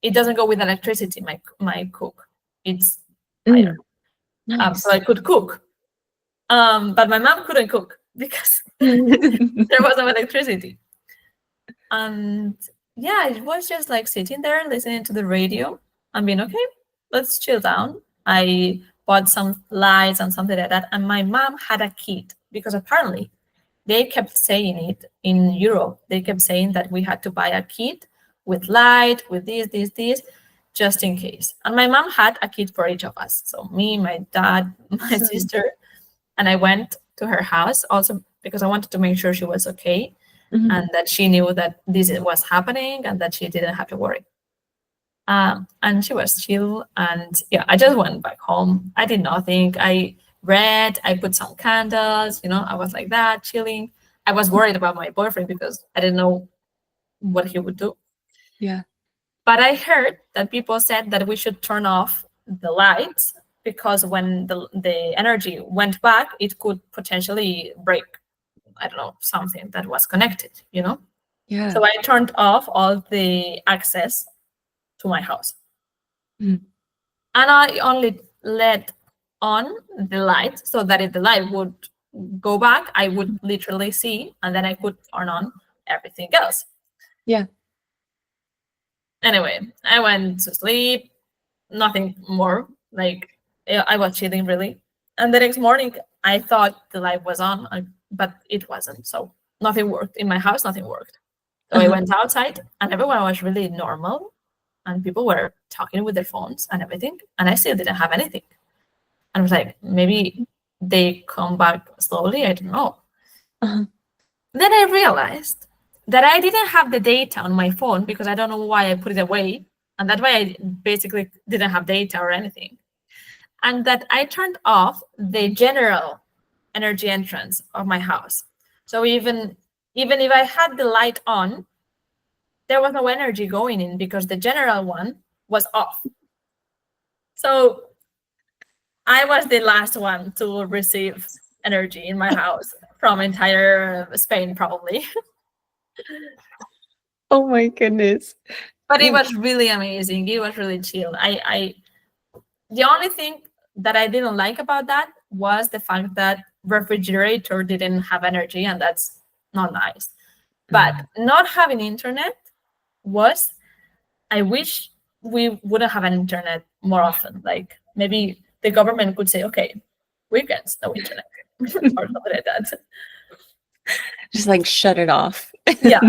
it doesn't go with electricity. My cook, it's fire, Nice. so I could cook. But my mom couldn't cook because there was no electricity. And yeah, it was just like sitting there listening to the radio and being okay, let's chill down. I bought some lights and something like that. And my mom had a kit because apparently they kept saying it in Europe. They kept saying that we had to buy a kit with light, with this, just in case. And my mom had a kit for each of us. So me, my dad, my sister, and I went to her house also because I wanted to make sure she was okay, and that she knew that this was happening and that she didn't have to worry. And she was chill. And yeah, I just went back home. I did nothing. I read, I put some candles, I was like that, chilling. I was worried about my boyfriend because I didn't know what he would do. Yeah. But I heard that people said that we should turn off the lights because when the energy went back, it could potentially break, I don't know, something that was connected, Yeah. So I turned off all the access to my house. And I only let on the light so that if the light would go back, I would literally see, and then I could turn on everything else. Yeah. Anyway, I went to sleep, nothing more. Like, I was chilling really. And the next morning, I thought the light was on, but it wasn't. So nothing worked. In my house, nothing worked. So I went outside, and everyone was really normal. And people were talking with their phones and everything. And I still didn't have anything. And I was like, maybe they come back slowly. I don't know. Then I realized that I didn't have the data on my phone because I don't know why I put it away. And that's why I basically didn't have data or anything. And that I turned off the general energy entrance of my house. So even if I had the light on, there was no energy going in because the general one was off. So I was the last one to receive energy in my house from entire Spain, probably. Oh my goodness. But it was really amazing. It was really chill. The only thing that I didn't like about that was the fact that refrigerator didn't have energy, and that's not nice. But not having internet was, I wish we wouldn't have an internet more often. Like maybe the government could say, okay, weekends, no internet or something like that. Just like shut it off. Yeah,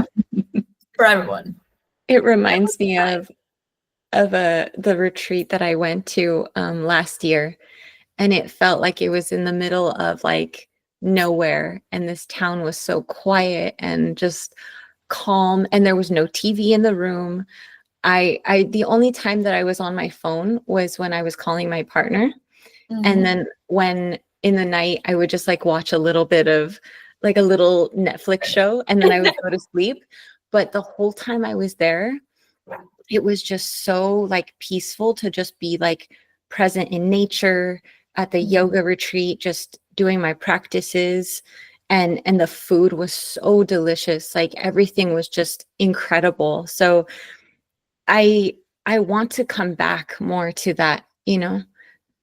for everyone. It reminds me of the retreat that I went to last year, and it felt like it was in the middle of like nowhere, and this town was so quiet and just calm, and there was no TV in the room. The only time that I was on my phone was when I was calling my partner. And then when in the night I would just like watch a little bit of like a little Netflix show, and then I would go to sleep. But the whole time I was there, it was just so like peaceful to just be like present in nature at the yoga retreat, just doing my practices. And the food was so delicious. Like everything was just incredible. So I want to come back more to that,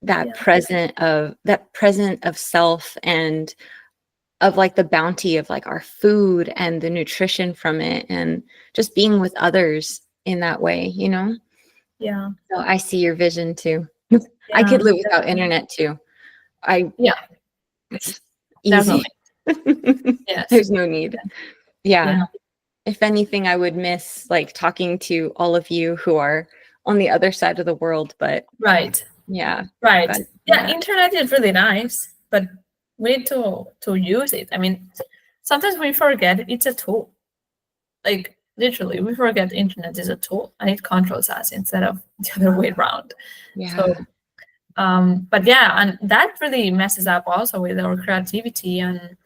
that present of self, and like the bounty of like our food and the nutrition from it, and just being with others in that way, you know? Yeah. So I see your vision too. I Yeah. could live without Definitely. internet too. I Yeah. It's Definitely. easy. Yes. There's no need. Yeah. Yeah. If anything, I would miss like talking to all of you who are on the other side of the world, but Right. yeah. Right. But Yeah. yeah. Internet is really nice, but we need to use it. I mean, sometimes we forget it's a tool. Like literally, we forget internet is a tool and it controls us instead of the other way around. So, Yeah. but yeah, and that really messes up also with our creativity and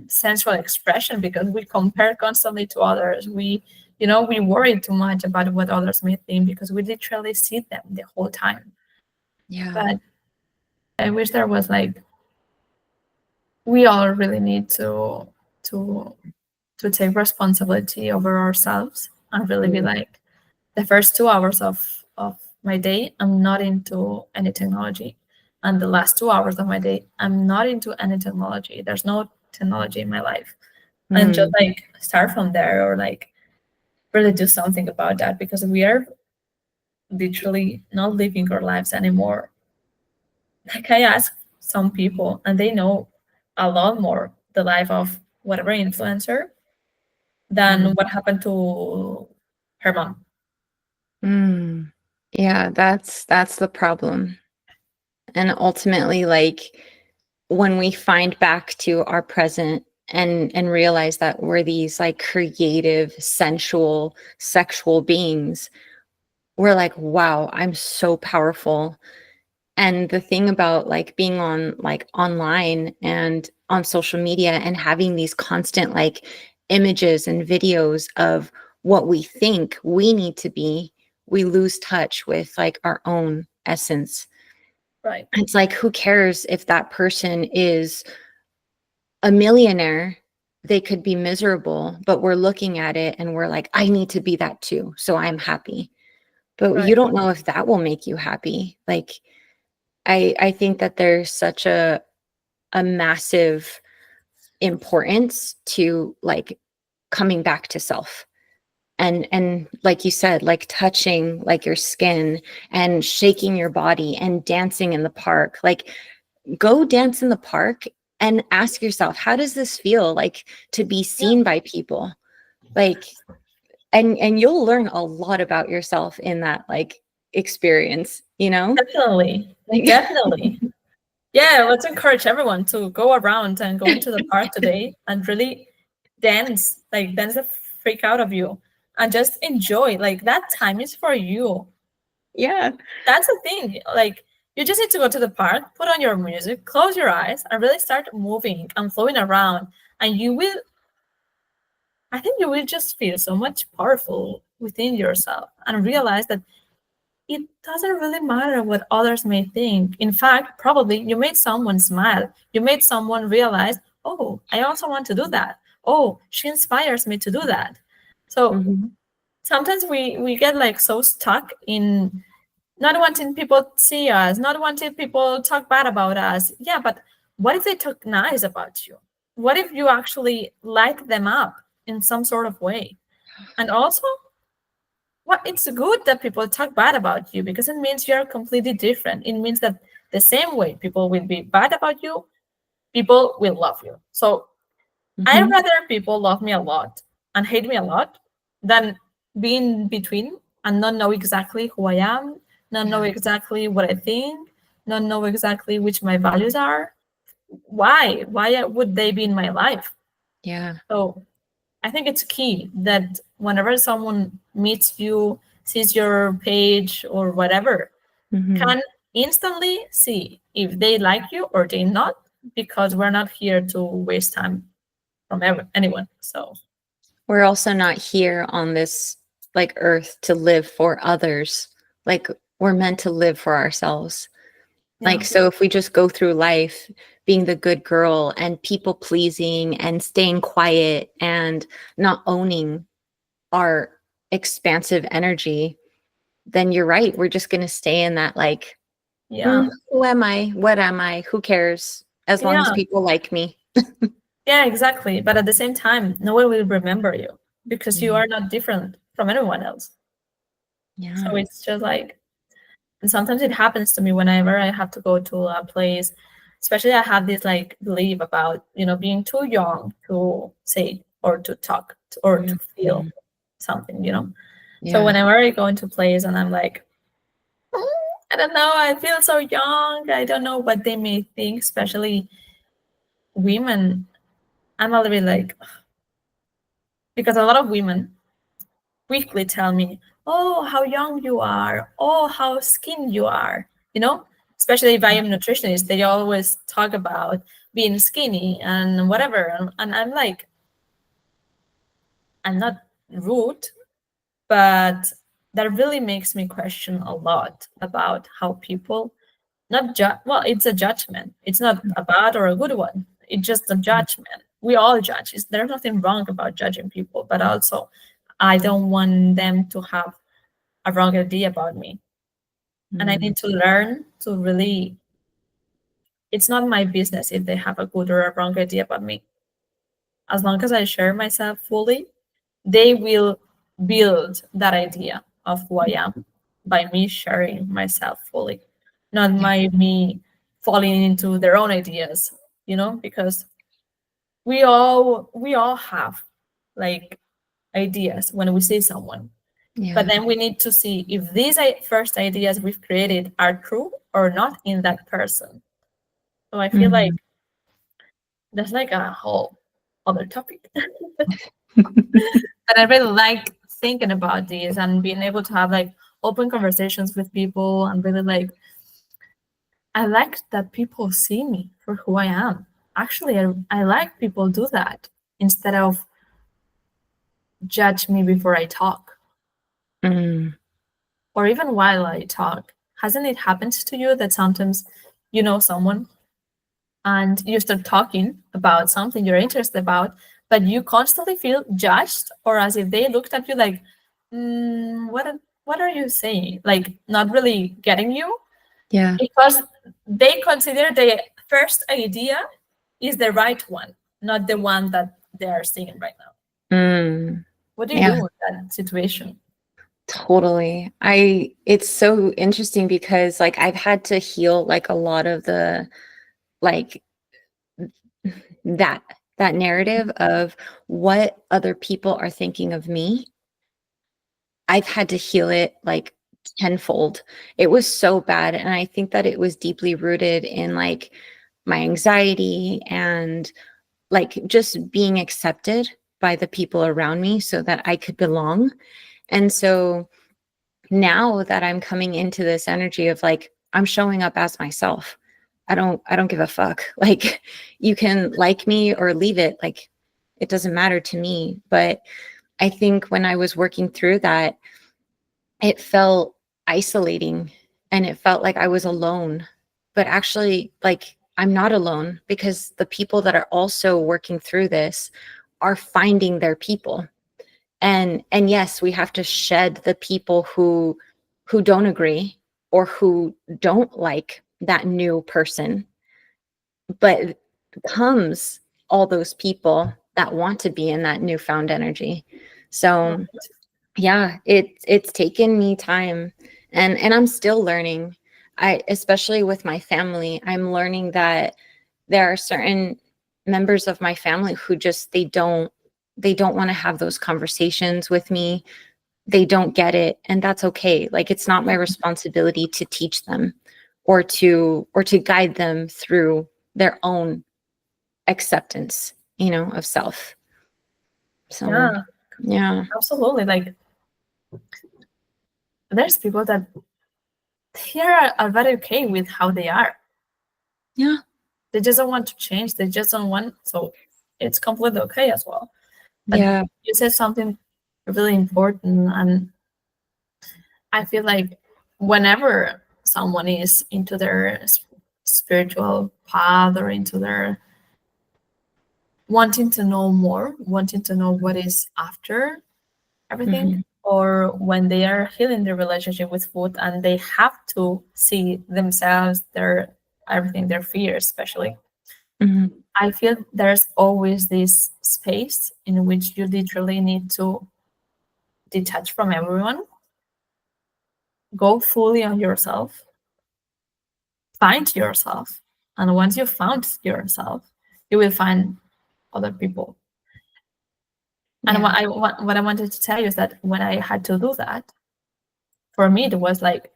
sensual expression because we compare constantly to others. We worry too much about what others may think because we literally see them the whole time. Yeah. But I wish there was like we all really need to to take responsibility over ourselves and really be Mm. like the first 2 hours of my day I'm not into any technology, and the last 2 hours of my day I'm not into any technology. There's no technology in my life, and just Mm. like start from there or like really do something about that because we are literally not living our lives anymore. Like I ask some people and they know a lot more the life of whatever influencer than Mm. what happened to her mom. Mm. Yeah, that's the problem. And ultimately, like when we find back to our present and realize that we're these like creative, sensual, sexual beings, we're like, wow, I'm so powerful. And the thing about like being on like online and on social media and having these constant like images and videos of what we think we need to be, we lose touch with like our own essence. Right. It's like, who cares if that person is a millionaire? They could be miserable, but we're looking at it and we're like, I need to be that too. So I'm happy. But Right. you don't know if that will make you happy. Like, I think that there's such a massive importance to like coming back to self, and like you said, like touching like your skin and shaking your body and dancing in the park. Like go dance in the park and ask yourself, how does this feel like to be Yeah. seen by people? Like, and you'll learn a lot about yourself in that like experience, you know? Definitely. Like Definitely. Yeah, let's encourage everyone to go around and go into the park today and really dance, like dance the freak out of you and just enjoy. Like that time is for you. yeah. That's the thing. Like you just need to go to the park, put on your music, close your eyes, and really start moving and flowing around. And I think you will just feel so much powerful within yourself and realize that it doesn't really matter what others may think. In fact, probably you made someone smile. You made someone realize, oh, I also want to do that. Oh, she inspires me to do that. So Mhm. sometimes we get like so stuck in not wanting people to see us, not wanting people to talk bad about us. Yeah, but what if they talk nice about you? What if you actually light them up in some sort of way? And also, well, it's good that people talk bad about you because it means you're completely different. It means that the same way people will be bad about you, people will love you. So I'd Mhm. rather people love me a lot and hate me a lot than be in between and not know exactly who I am, not know Yeah. exactly what I think, not know exactly which my values are. Why? Why would they be in my life? Yeah. So I think it's key that whenever someone meets you, sees your page or whatever, Mhm. can instantly see if they like you or they not, because we're not here to waste time from anyone. So We're also not here on this like earth to live for others. Like we're meant to live for ourselves. yeah, Like, so if we just go through life being the good girl and people pleasing and staying quiet and not owning our expansive energy, then you're right. We're just going to stay in that, like, yeah, who am I? What am I? Who cares? As long as yeah, people like me. Yeah, exactly. But at the same time, no one will remember you because you Yeah. are not different from anyone else. So Yeah. it's just like, and sometimes it happens to me whenever I have to go to a place, especially I have this like belief about, being too young to say or to talk or to feel Mhm. something. So Yeah. whenever I go into a place and I'm like, "Mm, I don't know, I feel so young. I don't know what they may think, especially women. I'm a little bit like, because a lot of women quickly tell me, oh, how young you are, oh, how skinny you are, especially if I am nutritionist, they always talk about being skinny and whatever. And I'm like, I'm not rude, but that really makes me question a lot about how people not judge. Well, it's a judgment. It's not a bad or a good one. It's just a judgment. We all judge. There's nothing wrong about judging people, but also I don't want them to have a wrong idea about me. And I Mm. need to learn to really, it's not my business if they have a good or a wrong idea about me. As long as I share myself fully, they will build that idea of who I am by me sharing myself fully, not Yeah. me falling into their own ideas, because we all have like ideas when we see someone. But Yeah. then we need to see if these first ideas we've created are true or not in that person. So I feel like Mhm. that's like a whole other topic. But I really like thinking about this and being able to have like open conversations with people and really like, I like that people see me for who I am. Actually, I like people do that instead of judge me before I talk Mm. or even while I talk. Hasn't it happened to you that sometimes you know someone and you start talking about something you're interested about, but you constantly feel judged or as if they looked at you like, what are you saying? Like not really getting you Yeah. because they consider the first idea is the right one, not the one that they are seeing right now. Mm. What do you Yeah. do in that situation? Totally. It's so interesting because like I've had to heal like a lot of the like that that narrative of what other people are thinking of me. I've had to heal it like tenfold. It was so bad, and I think that it was deeply rooted in like my anxiety and like just being accepted by the people around me so that I could belong. And so now that I'm coming into this energy of like I'm showing up as myself. I don't give a fuck. Like you can like me or leave it. Like it doesn't matter to me. But I think when I was working through that, it felt isolating and it felt like I was alone. But actually, like I'm not alone because the people that are also working through this are finding their people. And yes, we have to shed the people who don't agree or who don't like that new person, but comes all those people that want to be in that newfound energy. So yeah, it's taken me time, and I'm still learning. I especially with my family, I'm learning that there are certain members of my family who just they don't want to have those conversations with me. They don't get it, and that's okay. Like it's not my responsibility to teach them or to guide them through their own acceptance, of self. So, Yeah, yeah. absolutely. Like there's people that here are very okay with how they are. Yeah. They just don't want to change. They just don't want, so it's completely okay as well. But Yeah. you said something really important, and I feel like whenever someone is into their spiritual path or into their wanting to know more, wanting to know what is after everything, Mhm. or when they are healing their relationship with food and they have to see themselves, their everything, their fears, especially. Mhm. I feel there's always this space in which you literally need to detach from everyone, go fully on yourself, find yourself. And once you found yourself, you will find other people. And Yeah. what I wanted to tell you is that when I had to do that, for me it was like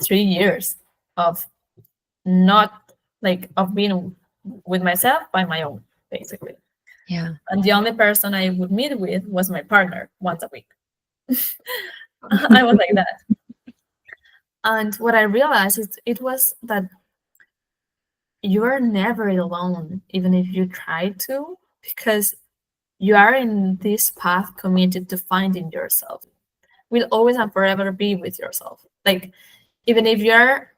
3 years of not like of being with myself by my own, basically. Yeah. And the only person I would meet with was my partner once a week. I was like that. And what I realized is it was that you are never alone, even if you try to, because you are in this path committed to finding yourself. Will always and forever be with yourself. Like even if you're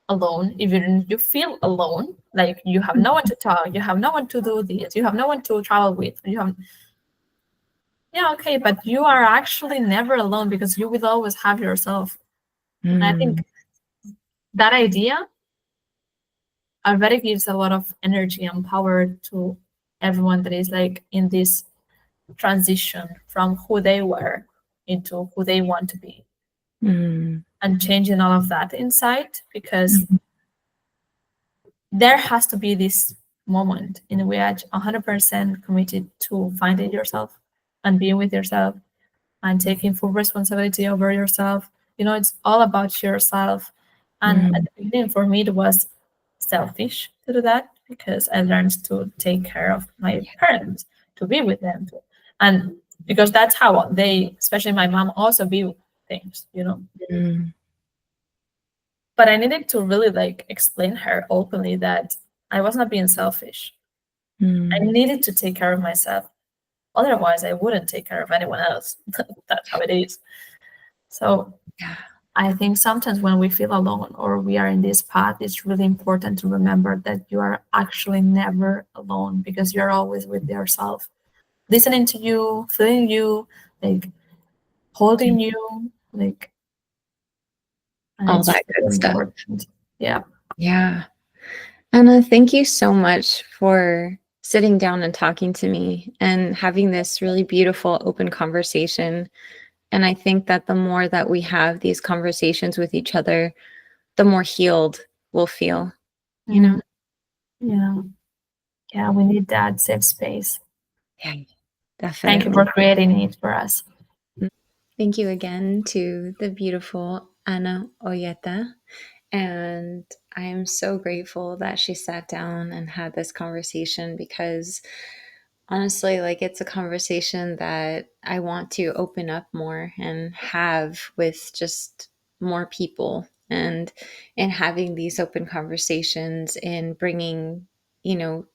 alone, if you feel alone, like you have no one to talk, you have no one to do this, you have no one to travel with, you have, yeah, okay, but you are actually never alone because you will always have yourself. And I Mm. think that idea already gives a lot of energy and power to everyone that is like in this transition from who they were into who they want to be, Mm. and changing all of that inside, because Mhm. there has to be this moment in which 100% committed to finding yourself and being with yourself and taking full responsibility over yourself. It's all about yourself. And at Mm. the beginning, for me, it was selfish to do that because I learned to take care of my parents, to be with them. And because that's how they, especially my mom, also view things. Mm. But I needed to really like explain her openly that I was not being selfish. I Mm. needed to take care of myself. Otherwise, I wouldn't take care of anyone else. That's how it is. So Yeah. I think sometimes when we feel alone or we are in this path, it's really important to remember that you are actually never alone because you're always with yourself, listening to you, feeling you, like holding you, like, and All it's that good really stuff. important. Yeah. Yeah. Anna, thank you so much for sitting down and talking to me and having this really beautiful open conversation. And I think that the more that we have these conversations with each other, the more healed we'll feel, you Mm, know? yeah. Yeah. We need that safe space. Yeah, Thank you for definitely. creating it for us. Thank you again to the beautiful Ana Olleta. And I am so grateful that she sat down and had this conversation because honestly, like it's a conversation that I want to open up more and have with just more people and having these open conversations and bringing,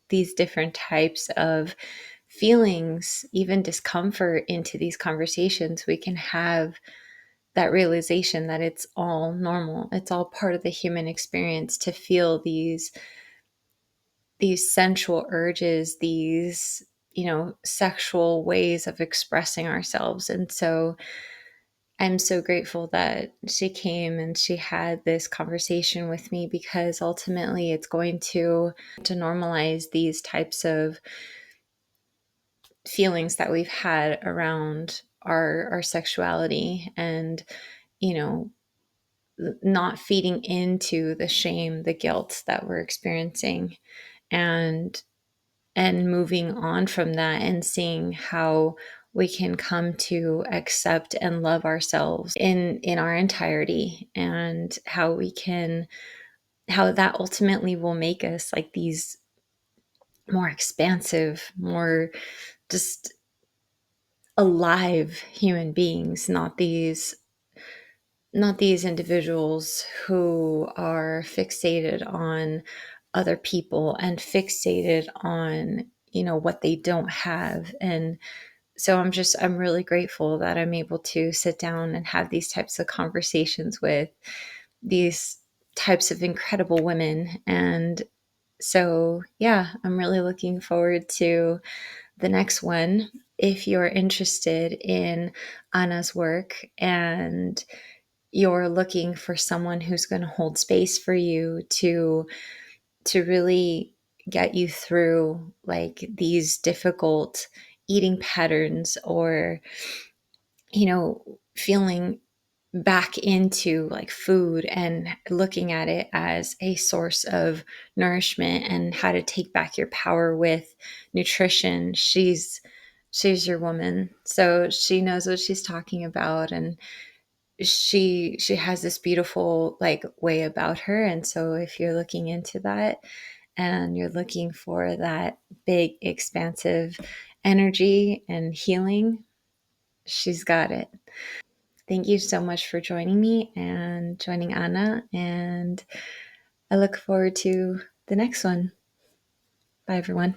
these different types of feelings, even discomfort into these conversations, we can have that realization that it's all normal. It's all part of the human experience to feel these sensual urges, these, sexual ways of expressing ourselves. And so I'm so grateful that she came and she had this conversation with me because ultimately it's going to normalize these types of feelings that we've had around our sexuality and, you know, not feeding into the shame, the guilt that we're experiencing, and moving on from that and seeing how we can come to accept and love ourselves in our entirety, and how that ultimately will make us like these more expansive, more just alive human beings, not these individuals who are fixated on other people and fixated on, what they don't have. And so I'm really grateful that I'm able to sit down and have these types of conversations with these types of incredible women. And so, yeah, I'm really looking forward to the next one. If you're interested in Anna's work and you're looking for someone who's going to hold space for you to really get you through like these difficult eating patterns, or feeling back into like food and looking at it as a source of nourishment, and how to take back your power with nutrition. She's your woman, so she knows what she's talking about, and she has this beautiful like way about her. And so if you're looking into that and you're looking for that big expansive energy and healing, she's got it. Thank you so much for joining me and joining Anna, and I look forward to the next one. Bye everyone.